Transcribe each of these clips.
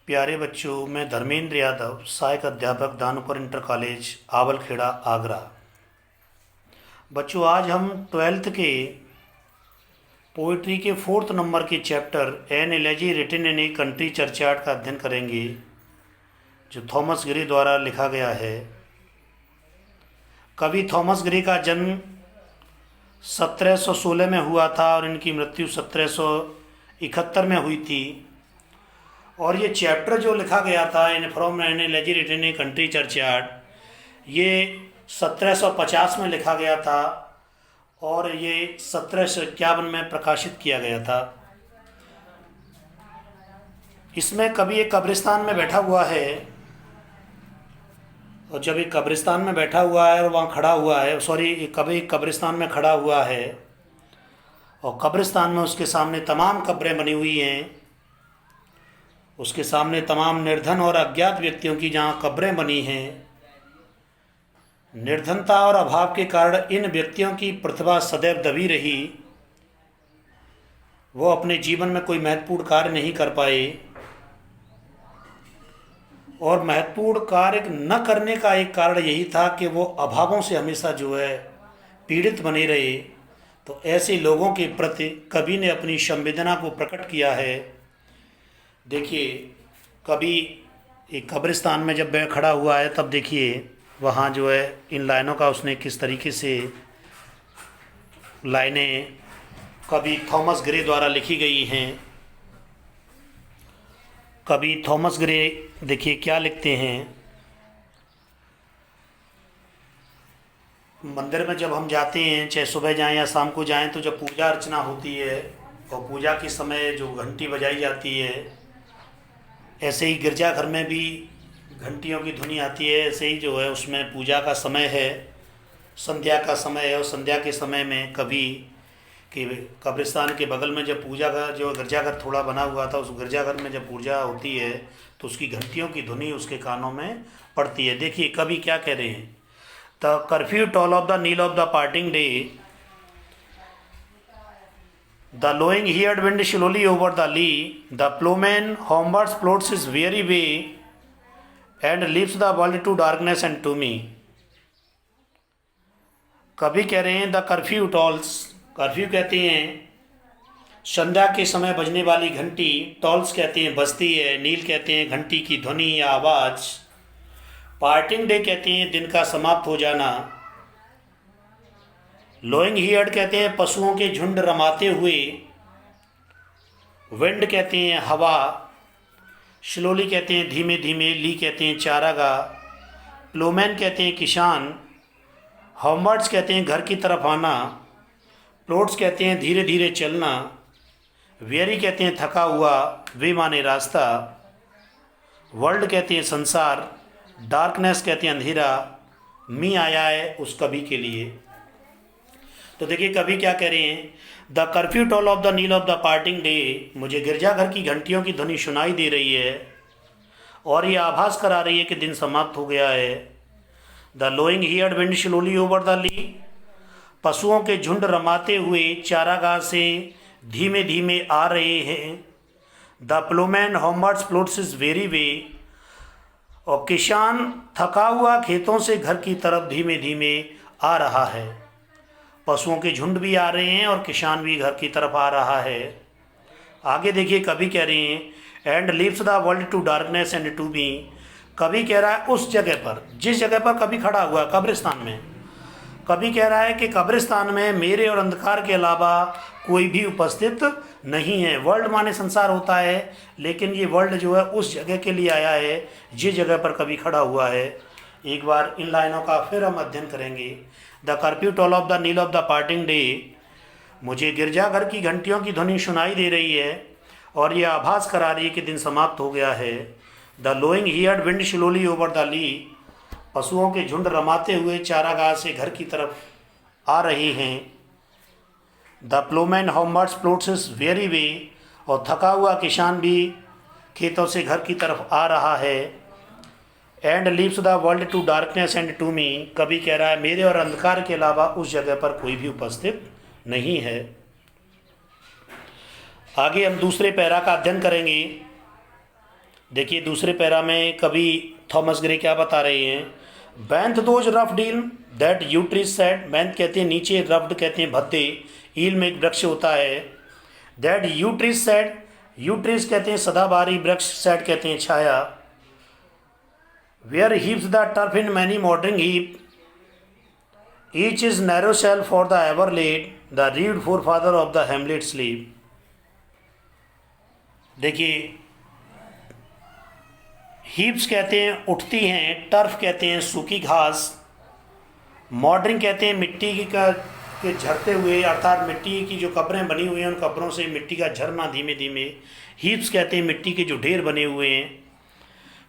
प्यारे बच्चों, मैं धर्मेंद्र यादव, सहायक अध्यापक दानूपुर इंटर कॉलेज आवलखेड़ा आगरा। बच्चों, आज हम ट्वेल्थ के पोइट्री के 4th नंबर के chapter an elegy written in a country churchyard का अध्ययन करेंगे, जो थॉमस ग्रे द्वारा लिखा गया है। कवि थॉमस ग्रे का जन्म 1716 में हुआ था और इनकी मृत्यु 1771 में हुई थी। और ये चैप्टर जो लिखा गया था in from an elegy written a country churchyard, ये 1750 में लिखा गया था और ये 1751 में प्रकाशित किया गया था। इसमें कवि एक कब्रिस्तान में बैठा हुआ है, और जब एक कब्रिस्तान में बैठा हुआ है और वहाँ खड़ा हुआ है, कवि कब्रिस्तान में खड़ा हुआ है और कब्रिस्तान में उसके सामने तमाम कब्रें बनी हुई हैं। उसके सामने तमाम निर्धन और अज्ञात व्यक्तियों की जहाँ कब्रें बनी हैं। निर्धनता और अभाव के कारण इन व्यक्तियों की प्रतिभा सदैव दबी रही। वो अपने जीवन में कोई महत्वपूर्ण कार्य नहीं कर पाए और महत्वपूर्ण कार्य न करने का एक कारण यही था कि वो अभावों से हमेशा जो है पीड़ित बने रहे। तो ऐसे लोगों के प्रति कवि ने अपनी संवेदना को प्रकट किया है। देखिए, कवि एक कब्रिस्तान में जब खड़ा हुआ है, तब देखिए वहाँ जो है इन लाइनों का उसने किस तरीके से लाइनें कवि थॉमस ग्रे द्वारा लिखी गई हैं। कवि थॉमस ग्रे देखिए क्या लिखते हैं। मंदिर में जब हम जाते हैं, चाहे सुबह जाएं या शाम को जाएं, तो जब पूजा अर्चना होती है और पूजा के समय जो घंटी बजाई जाती है, ऐसे ही गिरजाघर में भी घंटियों की ध्वनि आती है। ऐसे ही जो है उसमें पूजा का समय है, संध्या का समय है, और संध्या के समय में कवि कि कब्रिस्तान के बगल में जब पूजा का जो गिरजाघर थोड़ा बना हुआ था, उस गिरजाघर में जब पूजा होती है तो उसकी घंटियों की ध्वनि उसके कानों में पड़ती है। देखिए कवि क्या कह रहे हैं। The curfew toll of the knell of the parting day, the lowing heard wind slowly over the lea, the ploughman homewards plods his weary way, and leaves the world to darkness and to me. कवि कह रहे हैं the curfew tolls, curfew कहते हैं संध्या के समय बजने वाली घंटी, टॉल्स कहते हैं बजती है, नील कहते हैं घंटी की ध्वनि या आवाज़, पार्टिंग डे कहते हैं दिन का समाप्त हो जाना, लोइंग हियर्ड कहते हैं पशुओं के झुंड रमाते हुए, विंड कहते हैं हवा, स्लोली कहते हैं धीमे धीमे, ली कहते हैं चारागाह, प्लोमैन कहते हैं किसान, होमवर्ड्स कहते हैं घर की तरफ आना, प्लोट्स कहते हैं धीरे धीरे चलना, वेरी कहते हैं थका हुआ, वे माने रास्ता, वर्ल्ड कहते हैं संसार, डार्कनेस कहते हैं अंधेरा, मी आया है उस कवि के लिए। तो देखिए कवि क्या कह रहे हैं। The curfew toll of the knell of the parting day, मुझे गिरजाघर की घंटियों की ध्वनि सुनाई दे रही है और ये आभास करा रही है कि दिन समाप्त हो गया है। The lowing herd wind slowly over the lea, पशुओं के झुंड रमाते हुए चारागाह से धीमे धीमे आ रहे हैं। The ploughman homewards plods his weary way, और किसान थका हुआ खेतों से घर की तरफ धीमे धीमे आ रहा है। पशुओं के झुंड भी आ रहे हैं और किसान भी घर की तरफ आ रहा है। आगे देखिए कवि कह रहे हैं and leaves the world to darkness and to me, कवि कह रहा है उस जगह पर, जिस जगह पर कवि खड़ा हुआ है कब्रिस्तान में, कवि कह रहा है कि कब्रिस्तान में मेरे और अंधकार के अलावा कोई भी उपस्थित नहीं है। वर्ल्ड माने संसार होता है, लेकिन ये वर्ल्ड जो है उस जगह के लिए आया है जिस जगह पर कवि खड़ा हुआ है। एक बार इन लाइनों का फिर हम अध्ययन करेंगे। The curfew toll of the knell of the parting day, मुझे गिरजाघर की घंटियों की ध्वनि सुनाई दे रही है और यह आभास करा रही है कि दिन समाप्त हो गया है। The lowing herd wind slowly over the lea, पशुओं के झुंड रमाते हुए चारागाह से घर की तरफ आ रहे हैं। The ploughman homewards plods his weary way, और थका हुआ किसान भी खेतों से घर की तरफ आ रहा है। And leaves the world to darkness and to me, कवि कह रहा है मेरे और अंधकार के अलावा उस जगह पर कोई भी उपस्थित नहीं है। आगे हम दूसरे पैरा का अध्ययन करेंगे। देखिए दूसरे पैरा में कवि थॉमस ग्रे क्या बता रहे हैं। Beneath those rough deal that uterus said, beneath कहते हैं नीचे, रफ्ड कहते हैं भद्दे, ईल में एक वृक्ष होता है। दैट यूट्रिस सेड, यूट्रिस कहते हैं सदाबहारी वृक्ष, सेड कहते हैं छाया। Where heaps the turf in many modern heap, each is narrow shell for the ever laid, the rude forefathers of the hamlet sleep. देखिए हीप्स कहते हैं उठती हैं, टर्फ कहते हैं सूखी घास, मॉडर्न कहते हैं मिट्टी की का के झरते हुए, अर्थात मिट्टी की जो कब्रें बनी हुई हैं उन कब्रों से मिट्टी का झरना धीमे धीमे। हीप्स कहते हैं मिट्टी के जो ढेर बने हुए हैं।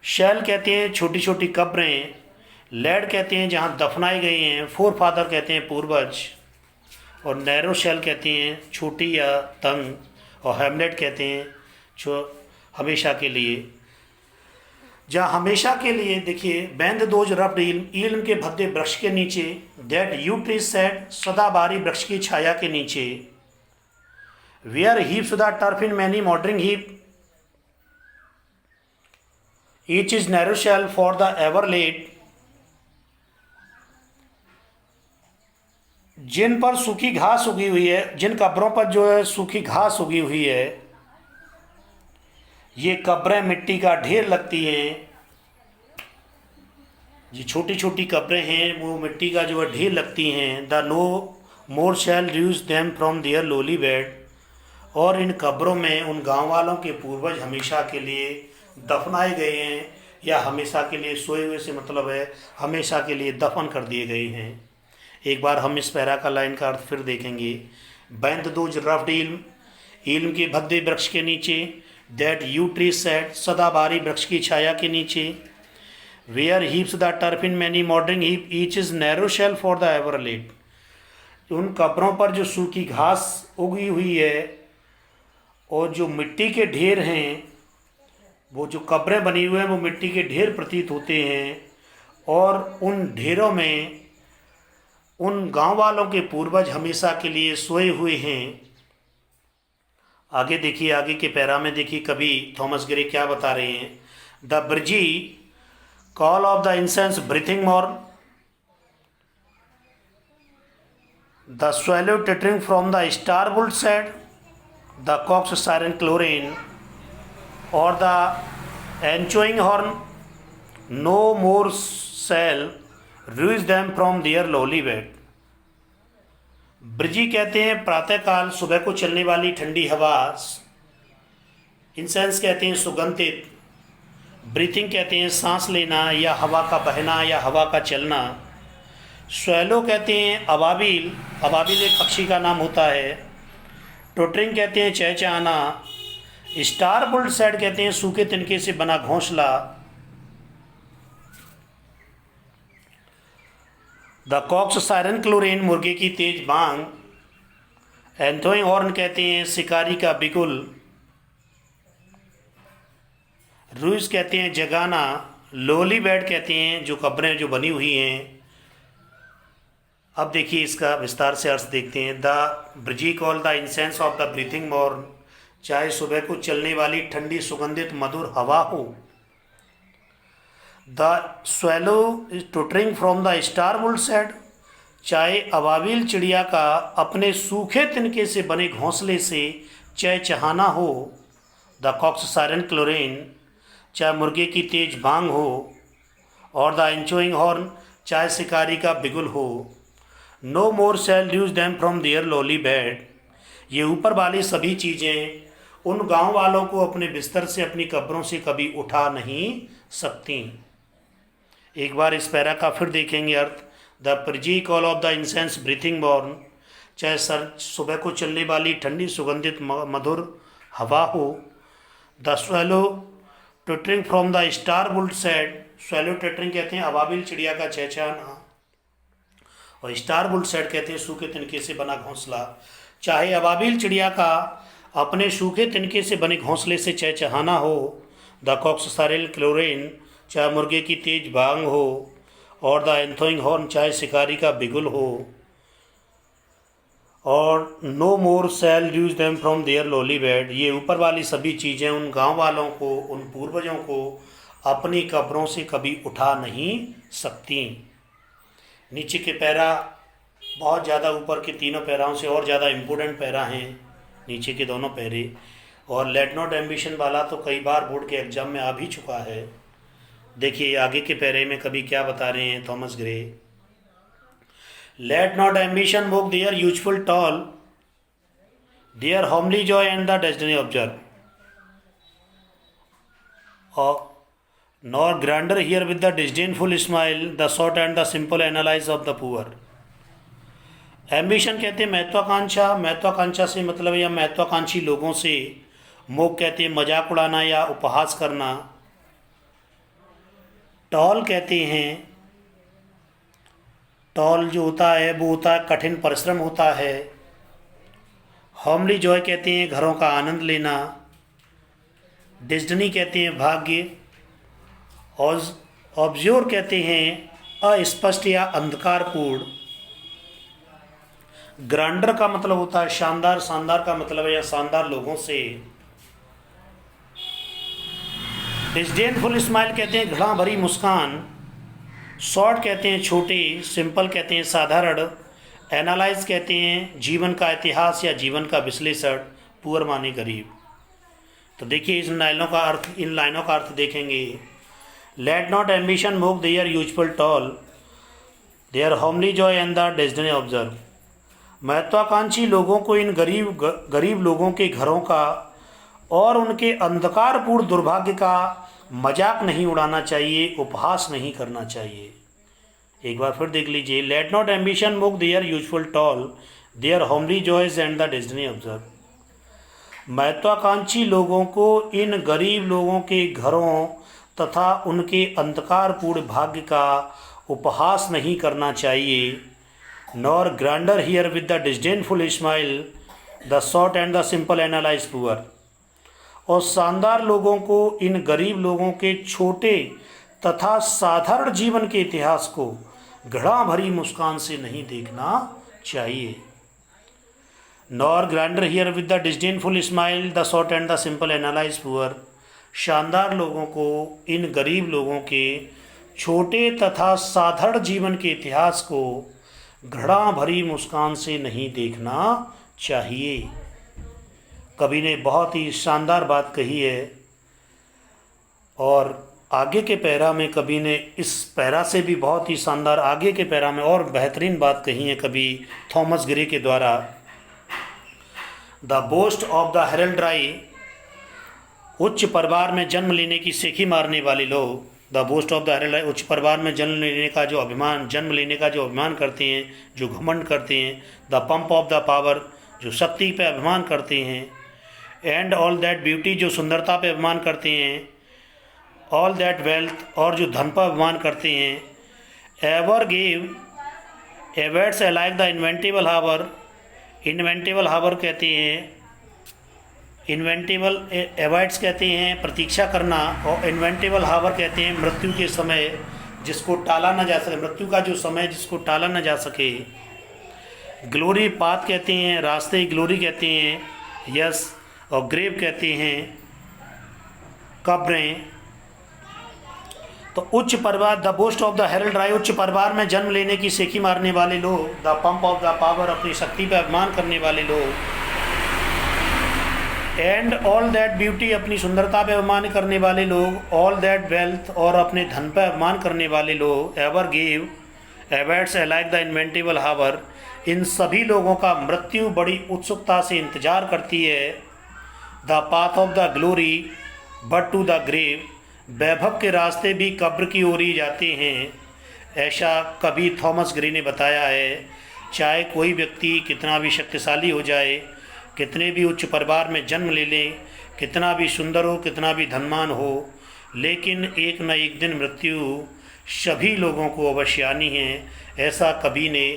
शैल कहते हैं छोटी छोटी कब्रें। लेड कहते हैं जहाँ दफनाए गए हैं। फोर फादर कहते हैं पूर्वज। और नैरो शेल कहते हैं छोटी या तंग। और हेमलेट कहते हैं जो हमेशा के लिए, जहाँ हमेशा के लिए। देखिए बैंद दोज रफ्ड इल्म के भद्दे वृक्ष के नीचे, दैट यू ट्री सेट सदाबहारी वृक्ष की छाया के नीचे। Where heaps the turf in many modern heap, each is narrow shell for the ever laid. जिन पर सूखी घास उगी हुई है, जिन कब्रों पर जो है सूखी घास उगी हुई है, ये कब्रें मिट्टी का ढेर लगती हैं। ये छोटी छोटी कब्रें हैं वो मिट्टी का जो है ढेर लगती हैं। The no more shall dues them from their lowly bed. और इन कब्रों में उन गांव वालों के पूर्वज हमेशा के लिए दफनाए गए हैं, या हमेशा के लिए सोए हुए से मतलब है हमेशा के लिए दफन कर दिए गए हैं। एक बार हम इस पैरा का लाइन का अर्थ फिर देखेंगे। बैंद दोज रफ्ड इल्म, इल्म के भद्दे वृक्ष के नीचे। दैट यू ट्री सेट सदाबहारी वृक्ष की छाया के नीचे। Where heaps the turf in many modern heap, each is narrow shell for the ever late. उन कब्रों पर जो सूखी घास उगी हुई है और जो मिट्टी के ढेर हैं, वो जो कब्रें बनी हुई हैं वो मिट्टी के ढेर प्रतीत होते हैं। और उन ढेरों में उन गांव वालों के पूर्वज हमेशा के लिए सोए हुए हैं। आगे देखिए, आगे के पैरा में देखिए कवि थॉमस ग्रे क्या बता रहे हैं। The breezy call of the incense breathing morn, the swallow twittering from the star built shed, the cock's shrill clarion और the echoing horn no more shall rouse them from their lowly bed. Breezy कहते हैं प्रातःकाल, सुबह को चलने वाली ठंडी हवा। इंसेंस कहते हैं सुगंधित। ब्रीथिंग कहते हैं सांस लेना या हवा का बहना या हवा का चलना। स्वेलो कहते हैं अबाबिल, अबाबिल एक पक्षी का नाम होता है। टोटरिंग कहते हैं चहचहाना। स्टार बुल्ट सेड कहते हैं सूखे तिनके से बना घोंसला। द कॉक्स सायरन क्लोरिन मुर्गे की तेज बांग। एंथोइंग हॉर्न कहते हैं शिकारी का बिगुल। रूज कहते हैं जगाना। लोली बेड कहते हैं जो कब्रें जो बनी हुई हैं। अब देखिए इसका विस्तार से अर्थ देखते हैं। The breezy call the incense of the breathing morn, चाहे सुबह को चलने वाली ठंडी सुगंधित मधुर हवा हो। The swallow is twittering from the star built shed, चाहे अबाबिल चिड़िया का अपने सूखे तिनके से बने घोंसले से चहचहाना हो। द कॉक्स सायरन क्लोरिन, चाहे मुर्गे की तेज बांग हो। और द एंचोइंग हॉर्न, चाहे शिकारी का बिगुल हो। No more shall dues them from their lowly bed, ये ऊपर वाली सभी चीज़ें उन गांव वालों को अपने बिस्तर से अपनी कब्रों से कभी उठा नहीं सकती। एक बार इस पैरा का फिर देखेंगे अर्थ। The breezy call of the incense breathing morn, चाहे सुबह को चलने वाली ठंडी सुगंधित मधुर हवा हो। The swallow twittering from the star built shed, swallow twittering कहते हैं अबाबिल चिड़िया का चहचहाना। और स्टार बुल्ट सेड कहते हैं सूखे तिनके से बना घोंसला। चाहे अबाबिल चिड़िया का अपने सूखे तिनके से बने घोंसले से चहचहाना हो। द कॉक्स सायरन क्लोरिन, चाहे मुर्गे की तेज बांग हो। और द एंथोइंग हॉर्न, चाहे शिकारी का बिगुल हो। और no more shall use them from their lowly bed, ये ऊपर वाली सभी चीज़ें उन गांव वालों को, उन पूर्वजों को अपनी कब्रों से कभी उठा नहीं सकती। नीचे के पैरा बहुत ज़्यादा ऊपर के तीनों पैराओं से और ज़्यादा इम्पोर्टेंट पैरा हैं नीचे के दोनों पैरे। और लेट नॉट एम्बिशन वाला तो कई बार बोर्ड के एग्जाम में आ भी चुका है। देखिए आगे के पैरे में कभी क्या बता रहे हैं Thomas Gray. Let not ambition move their useful toil, their homely joy and the destiny observe, और nor grander here with the disdainful smile, the short and the simple analyze of the poor। Ambition कहते हैं महत्वाकांक्षा, महत्वाकांक्षा से मतलब या महत्वाकांक्षी लोगों से, मोक कहते हैं मजाक उड़ाना या उपहास करना, टॉल कहते हैं, टॉल जो होता है वो होता है कठिन परिश्रम होता है, होमली जॉय कहते हैं घरों का आनंद लेना, डिस्डनी कहते हैं भाग्य, और ऑब्ज्योर कहते हैं अस्पष्ट या अंधकारपूर्ण, ग्रांडर का मतलब होता है शानदार, शानदार का मतलब है या शानदार लोगों से, डिस्डेनफुल स्माइल कहते हैं घृणा भरी मुस्कान, शॉर्ट कहते हैं छोटे, सिंपल कहते हैं साधारण, एनालाइज कहते हैं जीवन का इतिहास या जीवन का विश्लेषण, पुअर माने गरीब। तो देखिए इन लाइनों का अर्थ देखेंगे। Let not ambition move their useful toil, their homely joy and the destiny observe. महत्वाकांक्षी लोगों को इन गरीब लोगों के घरों का और उनके अंधकारपूर्ण दुर्भाग्य का मजाक नहीं उड़ाना चाहिए, उपहास नहीं करना चाहिए। एक बार फिर देख लीजिए। Let not ambition move their useful toil, their homely joys and the destiny observe. महत्वाकांक्षी लोगों को इन गरीब लोगों के घरों तथा उनके अंधकारपूर्ण भाग्य का उपहास नहीं करना चाहिए। Nor grandeur hear with the disdainful smile, the short and the simple annals poor. और शानदार लोगों को इन गरीब लोगों के छोटे तथा साधारण जीवन के इतिहास को घृणा भरी मुस्कान से नहीं देखना चाहिए। Nor grandeur hear with the disdainful smile, the short and the simple annals poor. शानदार लोगों को इन गरीब लोगों के छोटे तथा साधारण जीवन के इतिहास को घृणा भरी मुस्कान से नहीं देखना चाहिए। कवि ने बहुत ही शानदार बात कही है और आगे के पैरा में कवि ने इस पैरा से भी बहुत ही शानदार आगे के पैरा में और बेहतरीन बात कही है कवि थॉमस ग्रे के द्वारा। The boast of the heraldry, उच्च परिवार में जन्म लेने की सेखी मारने वाले लोग, the boast of the heraldry, उच्च परिवार में जन्म लेने का जो अभिमान करते हैं, जो घमंड करते हैं। The pump of the power, जो शक्ति पे अभिमान करते हैं। एंड ऑल दैट ब्यूटी, जो सुंदरता पे अभिमान करते हैं। ऑल दैट वेल्थ, और जो धन पर अभिमान करते हैं। Ever gave awaits like the inevitable hour, inevitable hour कहते हैं, इन्वेंटेबल एवर्ड्स कहते हैं प्रतीक्षा करना, और इन्वेंटेबल हावर कहते हैं मृत्यु के समय जिसको टाला न जा सके, मृत्यु का जो समय जिसको टाला न जा सके। ग्लोरी पाथ कहते हैं, रास्ते ग्लोरी कहते हैं, यस, और ग्रेव कहते हैं कब्रें। तो उच्च परिवार, the boast of the heraldry, उच्च परिवार में जन्म लेने की सेखी मारने वाले लोग। The pump of the power, अपनी शक्ति पर अभिमान करने वाले लोग। एंड ऑल दैट ब्यूटी, अपनी सुंदरता पर अभिमान करने वाले लोग। ऑल दैट वेल्थ, और अपने धन पर अभिमान करने वाले लोग। Ever gave awaits like the inevitable hour, इन सभी लोगों का मृत्यु बड़ी उत्सुकता से इंतजार करती है। The path of the glory but to the grave, वैभव के रास्ते भी कब्र की ओर ही जाते हैं, ऐसा कवि थॉमस ग्रे ने बताया है। चाहे कोई व्यक्ति कितना भी शक्तिशाली हो जाए, कितने भी उच्च परिवार में जन्म ले ले, कितना भी सुंदर हो, कितना भी धनवान हो, लेकिन एक न एक दिन मृत्यु सभी लोगों को अवश्य आनी है, ऐसा कवि ने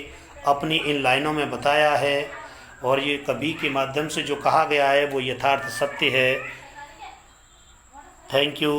अपनी इन लाइनों में बताया है। और ये कवि के माध्यम से जो कहा गया है वो यथार्थ सत्य है। Thank you.